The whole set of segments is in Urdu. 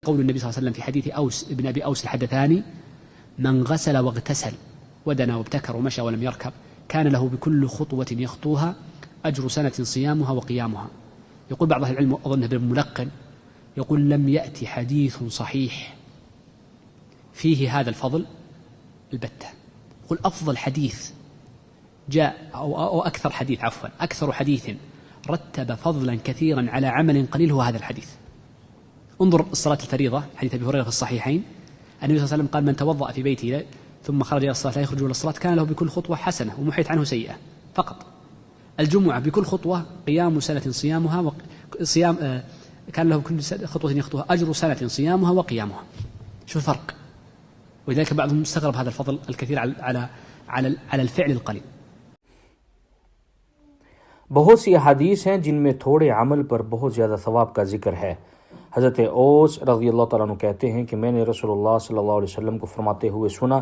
قول النبي صلى الله عليه وسلم في حديث أوس ابن أبي أوس الحدثاني: من غسل واغتسل ودنا وابتكر ومشى ولم يركب كان له بكل خطوة يخطوها أجر سنة صيامها وقيامها. يقول بعض أهل العلم، أظن ابن ملقن، يقول: لم يأتي حديث صحيح فيه هذا الفضل البتة. يقول: أفضل حديث جاء أو أكثر حديث، عفوا، أكثر حديث رتب فضلا كثيرا على عمل قليل هو هذا الحديث. انظر الصلاة الفريضة، حديث أبي هريرة في الصحيحين، النبي صلى الله عليه وسلم قال: من توضأ في بيته ثم خرج إلى الصلاة لا يخرج إلى الصلاة كان له بكل خطوة حسنة ومحيت عنه سيئة فقط. الجمعة بكل خطوة قيام سنة صيامها كان له كل خطوة يخطوها أجر سنة صيامها وقيامها. شو الفرق؟ ولذلك بعضهم استغرب هذا الفضل الكثير على الفعل القليل. بہت سی احادیث ہیں جن میں تھوڑے عمل پر بہت زیادہ ثواب کا ذکر ہے۔ حضرت اوس رضی اللہ تعالیٰ عنہ کہتے ہیں کہ میں نے رسول اللہ صلی اللہ علیہ وسلم کو فرماتے ہوئے سنا: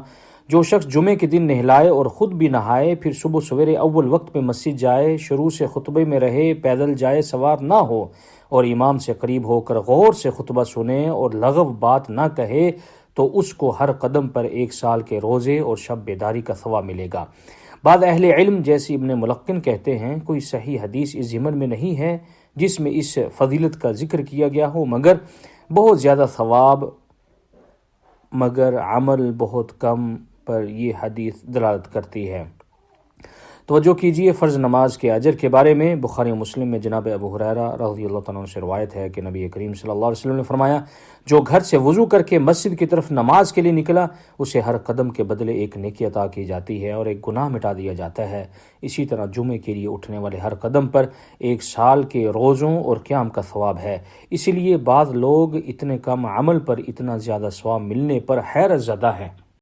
جو شخص جمعے کے دن نہلائے اور خود بھی نہائے، پھر صبح سویرے اول وقت میں مسجد جائے، شروع سے خطبے میں رہے، پیدل جائے، سوار نہ ہو، اور امام سے قریب ہو کر غور سے خطبہ سنے اور لغو بات نہ کہے، تو اس کو ہر قدم پر 1 سال کے روزے اور شب بیداری کا ثواب ملے گا۔ بعض اہل علم جیسے ابن ملقن کہتے ہیں: کوئی صحیح حدیث اس ضمن میں نہیں ہے جس میں اس فضیلت کا ذکر کیا گیا ہو، مگر بہت زیادہ ثواب مگر عمل بہت کم پر یہ حدیث دلالت کرتی ہے۔ توجہ کیجیے، فرض نماز کے اجر کے بارے میں بخاری و مسلم میں جناب ابو ہریرہ رضی اللہ تعالیٰ عنہ سے روایت ہے کہ نبی کریم صلی اللہ علیہ وسلم نے فرمایا: جو گھر سے وضو کر کے مسجد کی طرف نماز کے لیے نکلا، اسے ہر قدم کے بدلے 1 نیکی عطا کی جاتی ہے اور 1 گناہ مٹا دیا جاتا ہے۔ اسی طرح جمعے کے لیے اٹھنے والے ہر قدم پر 1 سال کے روزوں اور قیام کا ثواب ہے۔ اسی لیے بعض لوگ اتنے کم عمل پر اتنا زیادہ ثواب ملنے پر حیرت زدہ ہیں۔